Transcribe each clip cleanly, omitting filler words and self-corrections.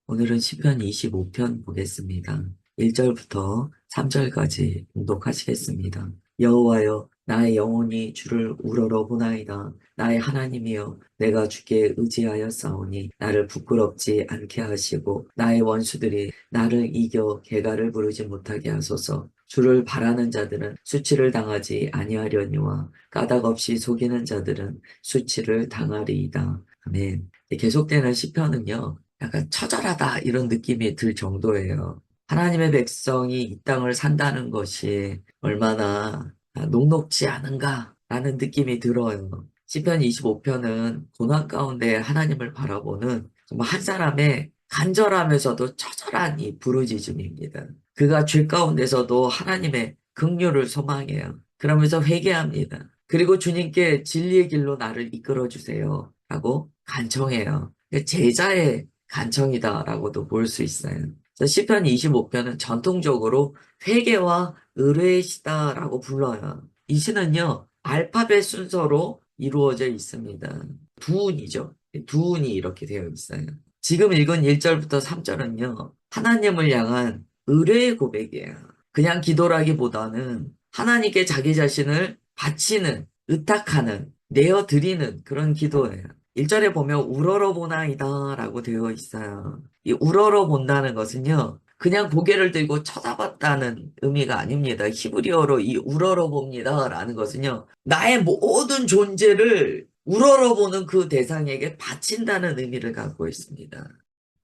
오늘은 시편 25편 보겠습니다. 1절부터 3절까지 봉독하시겠습니다. 여호와여, 나의 영혼이 주를 우러러 보나이다. 나의 하나님이여, 내가 주께 의지하였사오니 나를 부끄럽지 않게 하시고 나의 원수들이 나를 이겨 개가를 부르지 못하게 하소서. 주를 바라는 자들은 수치를 당하지 아니하려니와 까닭 없이 속이는 자들은 수치를 당하리이다. 아멘. 계속되는 시편은요, 약간 처절하다 이런 느낌이 들 정도예요. 하나님의 백성이 이 땅을 산다는 것이 얼마나 녹록지 않은가라는 느낌이 들어요. 시편 25편은 고난 가운데 하나님을 바라보는 정말 한 사람의 간절하면서도 처절한 이 부르짖음입니다. 그가 죄 가운데서도 하나님의 긍휼을 소망해요. 그러면서 회개합니다. 그리고 주님께 진리의 길로 나를 이끌어 주세요 라고 간청해요. 제자의 간청이다라고도 볼 수 있어요. 그래서 시편 25편은 전통적으로 회개와 의뢰의 시다라고 불러요. 이 시는요, 알파벳 순서로 이루어져 있습니다. 두운이죠. 두운이 이렇게 되어 있어요. 지금 읽은 1절부터 3절은요, 하나님을 향한 의뢰의 고백이에요. 그냥 기도라기보다는 하나님께 자기 자신을 바치는, 의탁하는, 내어드리는 그런 기도예요. 1절에 보면 우러러 보나이다 라고 되어 있어요. 이 우러러 본다는 것은요, 그냥 고개를 들고 쳐다봤다는 의미가 아닙니다. 히브리어로 이 우러러 봅니다 라는 것은요, 나의 모든 존재를 우러러 보는 그 대상에게 바친다는 의미를 갖고 있습니다.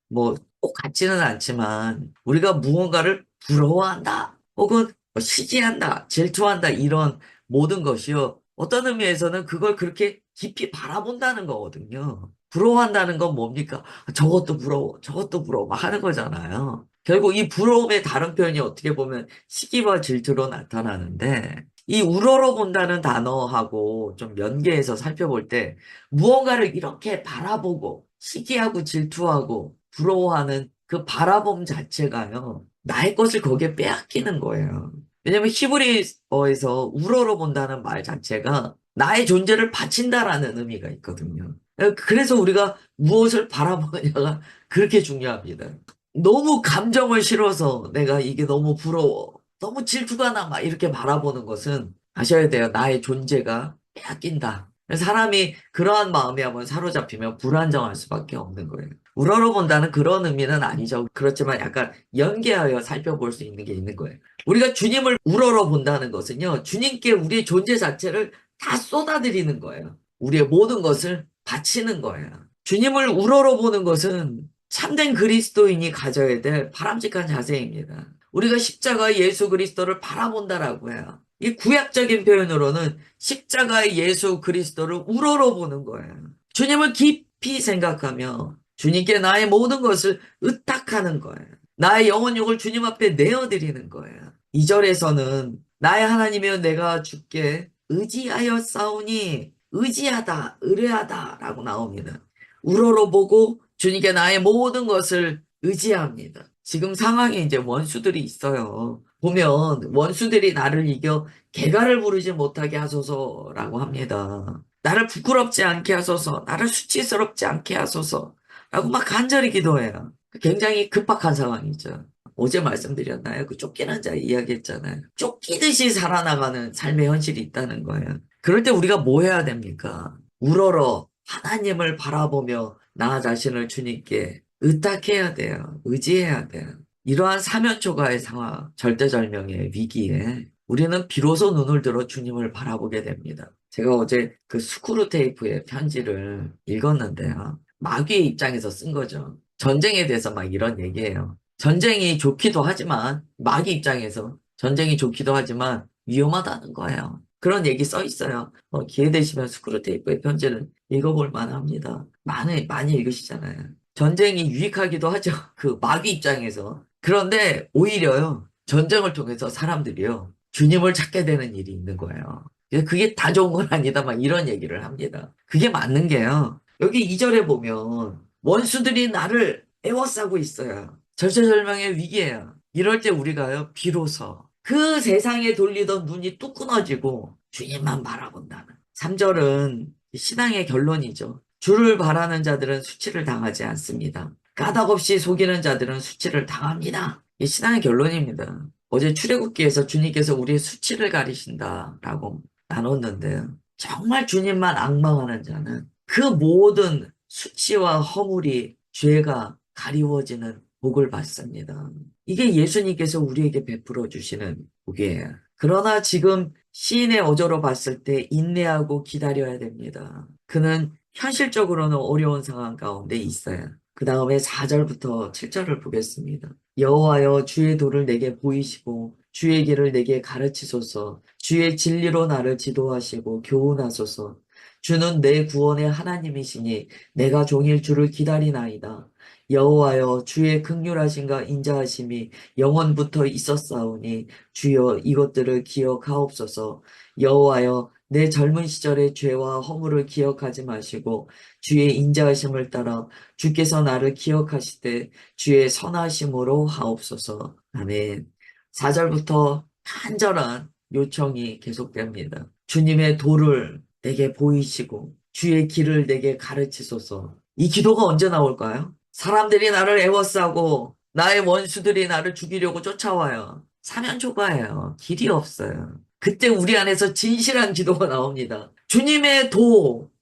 뭐, 꼭 같지는 않지만, 우리가 무언가를 부러워한다, 혹은 시기한다, 질투한다, 이런 모든 것이요. 어떤 의미에서는 그걸 그렇게 깊이 바라본다는 거거든요. 부러워한다는 건 뭡니까? 저것도 부러워, 저것도 부러워, 막 하는 거잖아요. 결국 이 부러움의 다른 표현이 어떻게 보면 시기와 질투로 나타나는데, 이 우러러 본다는 단어하고 좀 연계해서 살펴볼 때, 무언가를 이렇게 바라보고, 시기하고 질투하고, 부러워하는 그 바라봄 자체가요, 나의 것을 거기에 빼앗기는 거예요. 왜냐면 히브리어에서 우러러 본다는 말 자체가 나의 존재를 바친다라는 의미가 있거든요. 그래서 우리가 무엇을 바라보느냐가 그렇게 중요합니다. 너무 감정을 실어서 내가 이게 너무 부러워, 너무 질투가 나, 막 이렇게 바라보는 것은 아셔야 돼요. 나의 존재가 빼앗긴다. 사람이 그러한 마음에 한번 사로잡히면 불안정할 수밖에 없는 거예요. 우러러본다는 그런 의미는 아니죠. 그렇지만 약간 연계하여 살펴볼 수 있는 게 있는 거예요. 우리가 주님을 우러러본다는 것은요, 주님께 우리의 존재 자체를 다 쏟아드리는 거예요. 우리의 모든 것을 바치는 거예요. 주님을 우러러보는 것은 참된 그리스도인이 가져야 될 바람직한 자세입니다. 우리가 십자가의 예수 그리스도를 바라본다라고 해요. 이 구약적인 표현으로는 십자가의 예수 그리스도를 우러러보는 거예요. 주님을 깊이 생각하며 주님께 나의 모든 것을 의탁하는 거예요. 나의 영혼 욕을 주님 앞에 내어드리는 거예요. 2절에서는 나의 하나님이여 내가 주께 의지하여 싸우니 의지하다, 의뢰하다 라고 나옵니다. 우러러보고 주님께 나의 모든 것을 의지합니다. 지금 상황에 이제 원수들이 있어요. 보면 원수들이 나를 이겨 개가를 부르지 못하게 하소서라고 합니다. 나를 부끄럽지 않게 하소서, 나를 수치스럽지 않게 하소서 라고 막 간절히 기도해요. 굉장히 급박한 상황이죠. 어제 말씀드렸나요? 그 쫓기는 자 이야기했잖아요. 쫓기듯이 살아나가는 삶의 현실이 있다는 거예요. 그럴 때 우리가 뭐 해야 됩니까? 우러러 하나님을 바라보며 나 자신을 주님께 의탁해야 돼요. 의지해야 돼요. 이러한 사면초가의 상황, 절대절명의 위기에 우리는 비로소 눈을 들어 주님을 바라보게 됩니다. 제가 어제 그 스크루 테이프의 편지를 읽었는데요. 마귀의 입장에서 쓴 거죠. 전쟁에 대해서 막 이런 얘기예요. 전쟁이 좋기도 하지만, 마귀 입장에서 전쟁이 좋기도 하지만 위험하다는 거예요. 그런 얘기 써 있어요. 기회 되시면 스크루 테이프의 편지를 읽어볼 만합니다. 많이 읽으시잖아요. 전쟁이 유익하기도 하죠. 그 마귀 입장에서. 그런데 오히려요, 전쟁을 통해서 사람들이요, 주님을 찾게 되는 일이 있는 거예요. 그게 다 좋은 건 아니다, 막 이런 얘기를 합니다. 그게 맞는 게요. 여기 2절에 보면 원수들이 나를 에워싸고 있어요. 절체절명의 위기예요. 이럴 때 우리가요, 비로소 그 세상에 돌리던 눈이 뚝 끊어지고 주님만 바라본다는. 3절은 신앙의 결론이죠. 주를 바라는 자들은 수치를 당하지 않습니다. 까닭없이 속이는 자들은 수치를 당합니다. 이 신앙의 결론입니다. 어제 출애굽기에서 주님께서 우리의 수치를 가리신다라고 나눴는데요. 정말 주님만 앙망하는 자는 그 모든 수치와 허물이 죄가 가리워지는 복을 받습니다. 이게 예수님께서 우리에게 베풀어 주시는 복이에요. 그러나 지금 시인의 어조로 봤을 때 인내하고 기다려야 됩니다. 그는 현실적으로는 어려운 상황 가운데 있어요. 그 다음에 4절부터 7절을 보겠습니다. 여호와여 주의 도를 내게 보이시고 주의 길을 내게 가르치소서. 주의 진리로 나를 지도하시고 교훈하소서. 주는 내 구원의 하나님이시니 내가 종일 주를 기다리나이다. 여호와여 주의 긍휼하심과 인자하심이 영원부터 있었사오니 주여 이것들을 기억하옵소서. 여호와여 내 젊은 시절의 죄와 허물을 기억하지 마시고 주의 인자하심을 따라 주께서 나를 기억하시되 주의 선하심으로 하옵소서. 아멘. 4절부터 간절한 요청이 계속됩니다. 주님의 도를 내게 보이시고 주의 길을 내게 가르치소서. 이 기도가 언제 나올까요? 사람들이 나를 애워싸고 나의 원수들이 나를 죽이려고 쫓아와요. 사면 초과예요. 길이 없어요. 그때 우리 안에서 진실한 기도가 나옵니다. 주님의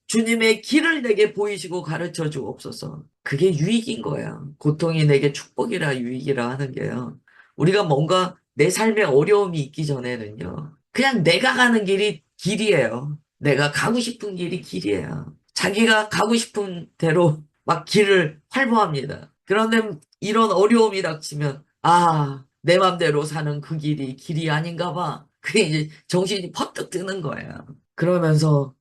주님의 길을 내게 보이시고 가르쳐 주옵소서. 그게 유익인 거야. 고통이 내게 축복이라 유익이라 하는 게요. 우리가 뭔가 내 삶에 어려움이 있기 전에는요. 그냥 내가 가는 길이 길이에요. 내가 가고 싶은 길이 길이에요. 자기가 가고 싶은 대로 막 길을 활보합니다. 그런데 이런 어려움이 닥치면 내 맘대로 사는 그 길이 길이 아닌가 봐. 그게 이제 정신이 퍼뜩 드는 거예요. 그러면서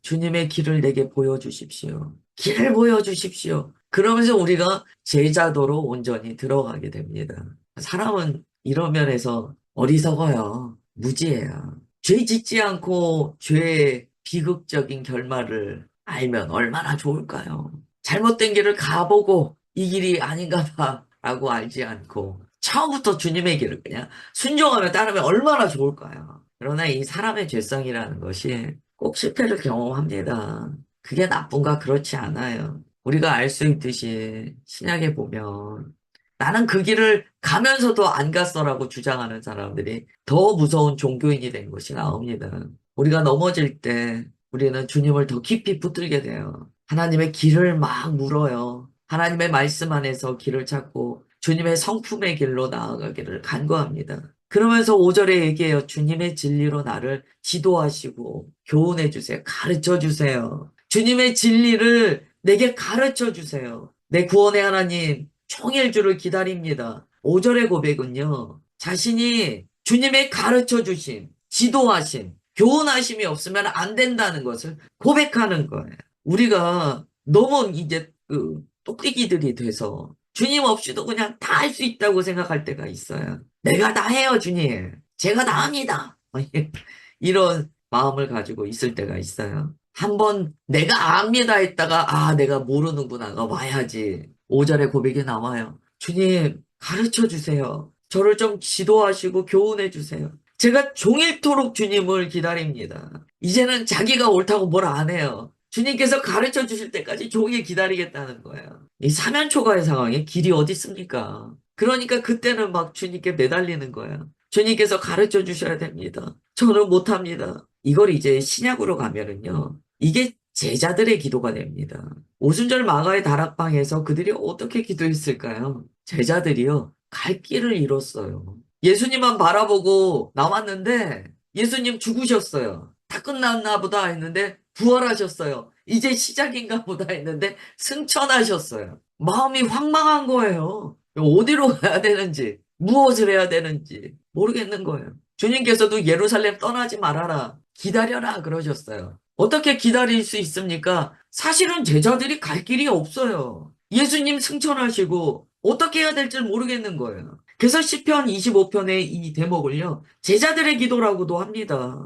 주님의 길을 내게 보여주십시오. 길을 보여주십시오. 그러면서 우리가 제자도로 온전히 들어가게 됩니다. 사람은 이런 면에서 어리석어요. 무지해요. 죄 짓지 않고 죄의 비극적인 결말을 알면 얼마나 좋을까요? 잘못된 길을 가보고 이 길이 아닌가 봐 라고 알지 않고 처음부터 주님의 길을 그냥 순종하며 따르면 얼마나 좋을까요? 그러나 이 사람의 죄성이라는 것이 꼭 실패를 경험합니다. 그게 나쁜가 그렇지 않아요. 우리가 알 수 있듯이 신약에 보면 나는 그 길을 가면서도 안 갔어라고 주장하는 사람들이 더 무서운 종교인이 된 것이 나옵니다. 우리가 넘어질 때 우리는 주님을 더 깊이 붙들게 돼요. 하나님의 길을 막 물어요. 하나님의 말씀 안에서 길을 찾고 주님의 성품의 길로 나아가기를 간구합니다. 그러면서 5절에 얘기해요. 주님의 진리로 나를 지도하시고 교훈해 주세요. 가르쳐 주세요. 주님의 진리를 내게 가르쳐 주세요. 내 구원의 하나님, 총일 주를 기다립니다. 5절의 고백은요. 자신이 주님의 가르쳐 주심, 지도하심, 교훈하심이 없으면 안 된다는 것을 고백하는 거예요. 우리가 너무 이제 똑띠기들이 돼서 주님 없이도 그냥 다 할 수 있다고 생각할 때가 있어요. 내가 다 해요, 주님. 제가 다 합니다. 이런 마음을 가지고 있을 때가 있어요. 한번 내가 압니다 했다가 내가 모르는구나가 와야지. 5절의 고백이 나와요. 주님 가르쳐 주세요. 저를 좀 지도하시고 교훈해 주세요. 제가 종일토록 주님을 기다립니다. 이제는 자기가 옳다고 뭘 안 해요. 주님께서 가르쳐 주실 때까지 종일 기다리겠다는 거예요. 이 사면초가의 상황에 길이 어디 있습니까? 그러니까 그때는 막 주님께 매달리는 거예요. 주님께서 가르쳐 주셔야 됩니다. 저는 못합니다. 이걸 이제 신약으로 가면은요. 이게 제자들의 기도가 됩니다. 오순절 마가의 다락방에서 그들이 어떻게 기도했을까요? 제자들이요. 갈 길을 잃었어요. 예수님만 바라보고 나왔는데 예수님 죽으셨어요. 다 끝났나 보다 했는데 부활하셨어요. 이제 시작인가 보다 했는데 승천하셨어요. 마음이 황망한 거예요. 어디로 가야 되는지, 무엇을 해야 되는지 모르겠는 거예요. 주님께서도 예루살렘 떠나지 말아라. 기다려라 그러셨어요. 어떻게 기다릴 수 있습니까? 사실은 제자들이 갈 길이 없어요. 예수님 승천하시고 어떻게 해야 될지 모르겠는 거예요. 그래서 시편 25편의 이 대목을요. 제자들의 기도라고도 합니다.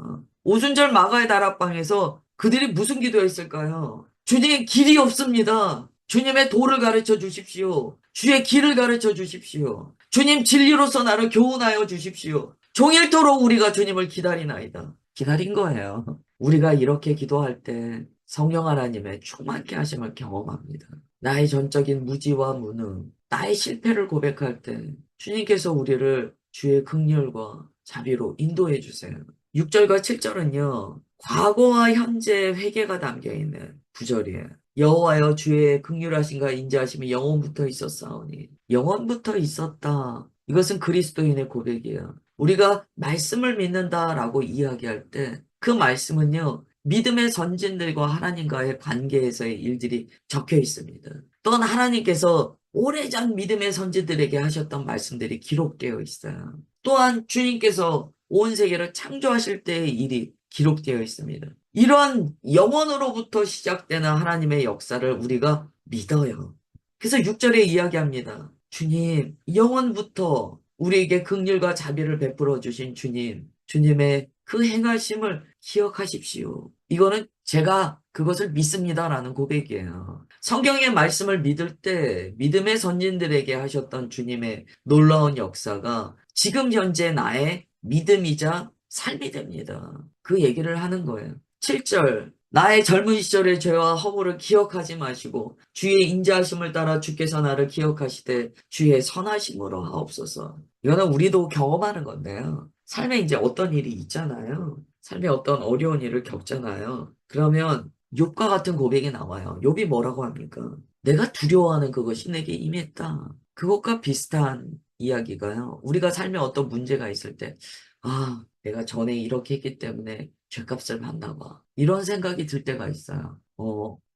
오순절 마가의 다락방에서 그들이 무슨 기도했을까요? 주님 길이 없습니다. 주님의 도를 가르쳐 주십시오. 주의 길을 가르쳐 주십시오. 주님 진리로서 나를 교훈하여 주십시오. 종일토록 우리가 주님을 기다리나이다. 기다린 거예요. 우리가 이렇게 기도할 때 성령 하나님의 충만케 하심을 경험합니다. 나의 전적인 무지와 무능, 나의 실패를 고백할 때 주님께서 우리를 주의 긍휼과 자비로 인도해 주세요. 6절과 7절은요. 과거와 현재 회개가 담겨 있는 구절이에요. 여호와여 주의 긍휼하심과 인자하심이 영원부터 있었사오니 영원부터 있었다. 이것은 그리스도인의 고백이에요. 우리가 말씀을 믿는다라고 이야기할 때 그 말씀은요. 믿음의 선진들과 하나님과의 관계에서의 일들이 적혀 있습니다. 또한 하나님께서 오래전 믿음의 선지들에게 하셨던 말씀들이 기록되어 있어요. 또한 주님께서 온 세계를 창조하실 때의 일이 기록되어 있습니다. 이러한 영원으로부터 시작되는 하나님의 역사를 우리가 믿어요. 그래서 6절에 이야기합니다. 주님, 영원부터 우리에게 긍휼과 자비를 베풀어 주신 주님, 주님의 그 행하심을 기억하십시오. 이거는 제가 그것을 믿습니다라는 고백이에요. 성경의 말씀을 믿을 때 믿음의 선진들에게 하셨던 주님의 놀라운 역사가 지금 현재 나의 믿음이자 삶이 됩니다. 그 얘기를 하는 거예요. 7절 나의 젊은 시절의 죄와 허물을 기억하지 마시고 주의 인자하심을 따라 주께서 나를 기억하시되 주의 선하심으로 하옵소서. 이거는 우리도 경험하는 건데요. 삶에 이제 어떤 일이 있잖아요. 삶에 어떤 어려운 일을 겪잖아요. 그러면 욥과 같은 고백이 나와요. 욥이 뭐라고 합니까? 내가 두려워하는 그것이 내게 임했다. 그것과 비슷한 이야기가요. 우리가 삶에 어떤 문제가 있을 때, 아, 내가 전에 이렇게 했기 때문에 죄값을 받나 봐. 이런 생각이 들 때가 있어요.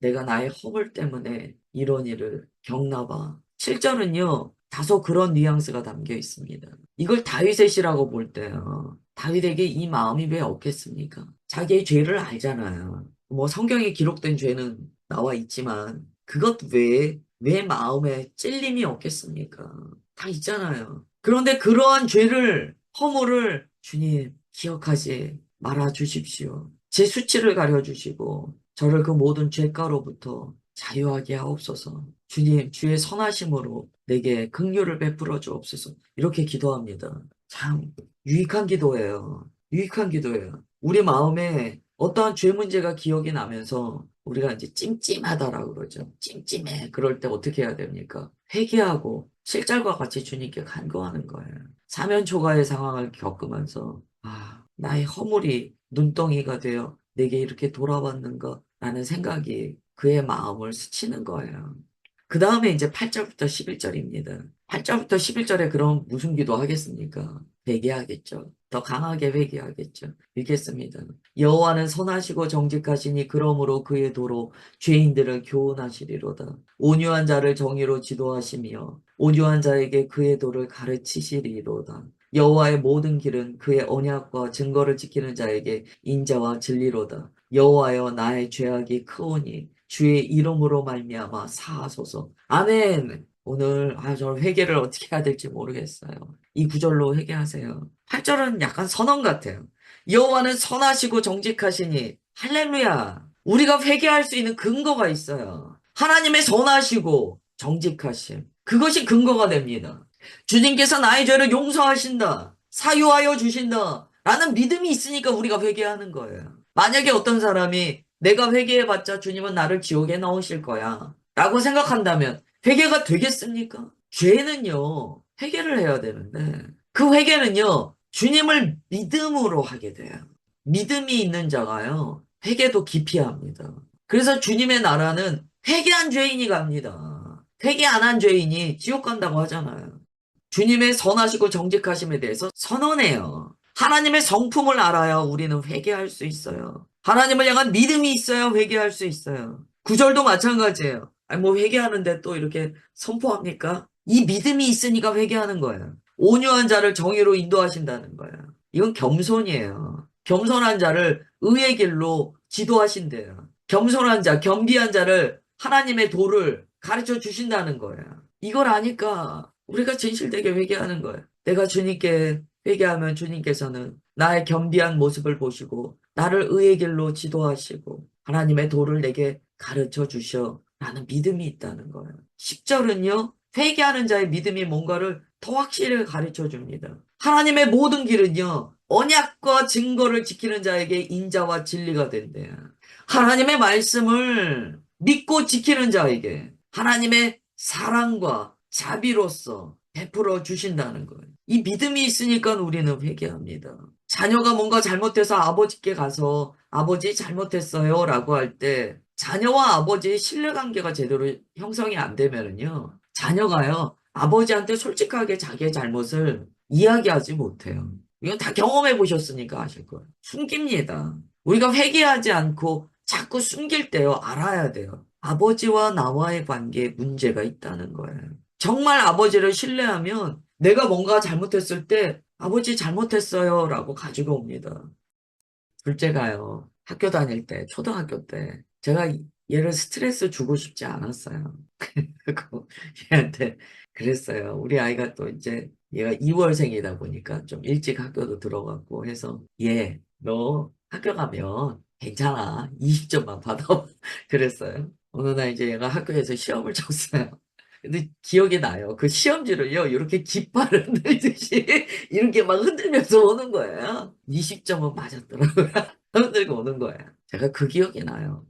내가 나의 허물 때문에 이런 일을 겪나 봐. 실전은요, 다소 그런 뉘앙스가 담겨 있습니다. 이걸 다윗의 시라고 볼 때요. 다윗에게 이 마음이 왜 없겠습니까? 자기의 죄를 알잖아요. 뭐 성경에 기록된 죄는 나와 있지만 그것 외에 왜 마음에 찔림이 없겠습니까? 다 있잖아요. 그런데 그러한 죄를, 허물을 주님 기억하지 말아 주십시오. 제 수치를 가려 주시고 저를 그 모든 죄가로부터 자유하게 하옵소서. 주님, 주의 선하심으로 내게 긍휼을 베풀어 주옵소서. 이렇게 기도합니다. 참 유익한 기도예요. 유익한 기도예요. 우리 마음에 어떠한 죄 문제가 기억이 나면서 우리가 이제 찜찜하다라고 그러죠. 찜찜해. 그럴 때 어떻게 해야 됩니까? 회개하고 실절과 같이 주님께 간구하는 거예요. 사면 초가의 상황을 겪으면서 나의 허물이 눈덩이가 되어 내게 이렇게 돌아왔는가? 라는 생각이 그의 마음을 스치는 거예요. 그 다음에 이제 8절부터 11절입니다. 8절부터 11절에 그럼 무슨 기도 하겠습니까? 회개하겠죠. 더 강하게 회개하겠죠. 읽겠습니다. 여호와는 선하시고 정직하시니 그러므로 그의 도로 죄인들을 교훈하시리로다. 온유한 자를 정의로 지도하시며 온유한 자에게 그의 도를 가르치시리로다. 여호와의 모든 길은 그의 언약과 증거를 지키는 자에게 인자와 진리로다. 여호와여 나의 죄악이 크오니 주의 이름으로 말미암아 사하소서. 아멘. 오늘 저 회개를 어떻게 해야 될지 모르겠어요. 이 구절로 회개하세요. 8절은 약간 선언 같아요. 여호와는 선하시고 정직하시니 할렐루야. 우리가 회개할 수 있는 근거가 있어요. 하나님의 선하시고 정직하심. 그것이 근거가 됩니다. 주님께서 나의 죄를 용서하신다. 사유하여 주신다. 라는 믿음이 있으니까 우리가 회개하는 거예요. 만약에 어떤 사람이 내가 회개해봤자 주님은 나를 지옥에 넣으실 거야. 라고 생각한다면 회개가 되겠습니까? 죄는요, 회개를 해야 되는데 그 회개는요, 주님을 믿음으로 하게 돼요. 믿음이 있는 자가요, 회개도 깊이 합니다. 그래서 주님의 나라는 회개한 죄인이 갑니다. 회개 안 한 죄인이 지옥 간다고 하잖아요. 주님의 선하시고 정직하심에 대해서 선언해요. 하나님의 성품을 알아야 우리는 회개할 수 있어요. 하나님을 향한 믿음이 있어야 회개할 수 있어요. 구절도 마찬가지예요. 아니 뭐 회개하는데 또 이렇게 선포합니까? 이 믿음이 있으니까 회개하는 거예요. 온유한 자를 정의로 인도하신다는 거예요. 이건 겸손이에요. 겸손한 자를 의의 길로 지도하신대요. 겸손한 자, 겸비한 자를 하나님의 도를 가르쳐 주신다는 거예요. 이걸 아니까 우리가 진실되게 회개하는 거예요. 내가 주님께 회개하면 주님께서는 나의 겸비한 모습을 보시고 나를 의의 길로 지도하시고 하나님의 도를 내게 가르쳐 주셔 라는 믿음이 있다는 거예요. 10절은요. 회개하는 자의 믿음이 뭔가를 더 확실히 가르쳐 줍니다. 하나님의 모든 길은요. 언약과 증거를 지키는 자에게 인자와 진리가 된대요. 하나님의 말씀을 믿고 지키는 자에게 하나님의 사랑과 자비로서 베풀어 주신다는 거예요. 이 믿음이 있으니까 우리는 회개합니다. 자녀가 뭔가 잘못해서 아버지께 가서 아버지 잘못했어요 라고 할 때 자녀와 아버지의 신뢰관계가 제대로 형성이 안 되면은요, 자녀가요 아버지한테 솔직하게 자기의 잘못을 이야기하지 못해요. 이건 다 경험해 보셨으니까 아실 거예요. 숨깁니다. 우리가 회개하지 않고 자꾸 숨길 때요, 알아야 돼요. 아버지와 나와의 관계에 문제가 있다는 거예요. 정말 아버지를 신뢰하면 내가 뭔가 잘못했을 때 아버지 잘못했어요 라고 가지고 옵니다. 둘째가요, 학교 다닐 때, 초등학교 때, 제가 얘를 스트레스 주고 싶지 않았어요. 그리고 얘한테 그랬어요. 우리 아이가 또 이제 얘가 2월생이다 보니까 좀 일찍 학교도 들어갔고 해서 얘, 너 학교 가면 괜찮아. 20점만 받아. 그랬어요. 어느 날 이제 얘가 학교에서 시험을 쳤어요. 근데 기억이 나요. 그 시험지를요, 이렇게 깃발을 흔들듯이 이렇게 막 흔들면서 오는 거예요. 20점은 맞았더라고요. 흔들고 오는 거예요. 제가 그 기억이 나요.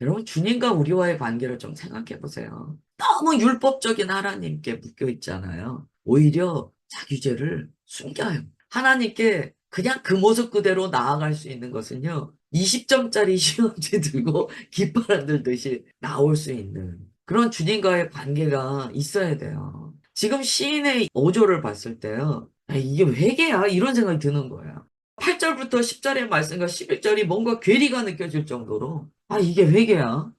여러분, 주님과 우리와의 관계를 좀 생각해 보세요. 너무 율법적인 하나님께 묶여 있잖아요. 오히려 자기 죄를 숨겨요. 하나님께 그냥 그 모습 그대로 나아갈 수 있는 것은요, 20점짜리 시험지 들고 깃발 흔들듯이 나올 수 있는 그런 주님과의 관계가 있어야 돼요. 지금 시인의 5조를 봤을 때요, 아, 이게 회개야? 이런 생각이 드는 거예요. 8절부터 10절의 말씀과 11절이 뭔가 괴리가 느껴질 정도로, 아, 이게 회개야?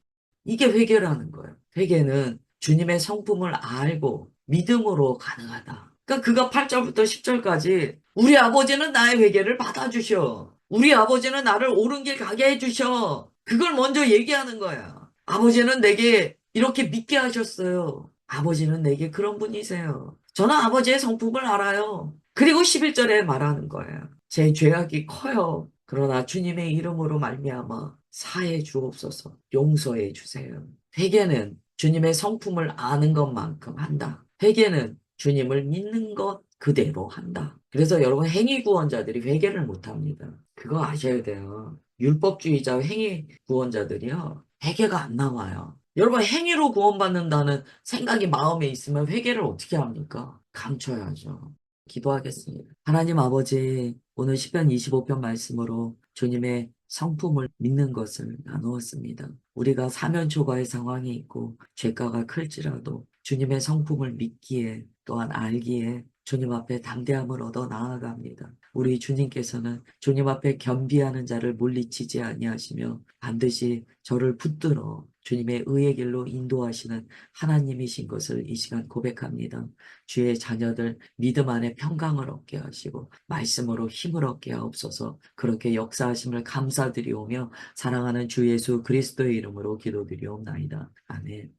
이게 회개라는 거예요. 회개는 주님의 성품을 알고 믿음으로 가능하다. 그러니까 그가 8절부터 10절까지 우리 아버지는 나의 회개를 받아주셔. 우리 아버지는 나를 옳은 길 가게 해주셔. 그걸 먼저 얘기하는 거야. 아버지는 내게 이렇게 믿게 하셨어요. 아버지는 내게 그런 분이세요. 저는 아버지의 성품을 알아요. 그리고 11절에 말하는 거예요. 제 죄악이 커요. 그러나 주님의 이름으로 말미암아 사해 주옵소서. 용서해 주세요. 회개는 주님의 성품을 아는 것만큼 한다. 회개는 주님을 믿는 것 그대로 한다. 그래서 여러분, 행위 구원자들이 회개를 못 합니다. 그거 아셔야 돼요. 율법주의자 행위 구원자들이요, 회개가 안 나와요. 여러분, 행위로 구원받는다는 생각이 마음에 있으면 회개를 어떻게 합니까? 감춰야죠. 기도하겠습니다. 하나님 아버지, 오늘 시편 25편 말씀으로 주님의 성품을 믿는 것을 나누었습니다. 우리가 사면 초과의 상황이 있고 죄가가 클지라도 주님의 성품을 믿기에, 또한 알기에 주님 앞에 담대함을 얻어 나아갑니다. 우리 주님께서는 주님 앞에 겸비하는 자를 물리치지 아니하시며 반드시 저를 붙들어 주님의 의의 길로 인도하시는 하나님이신 것을 이 시간 고백합니다. 주의 자녀들 믿음 안에 평강을 얻게 하시고 말씀으로 힘을 얻게 하옵소서. 그렇게 역사하심을 감사드리오며 사랑하는 주 예수 그리스도의 이름으로 기도드리옵나이다. 아멘.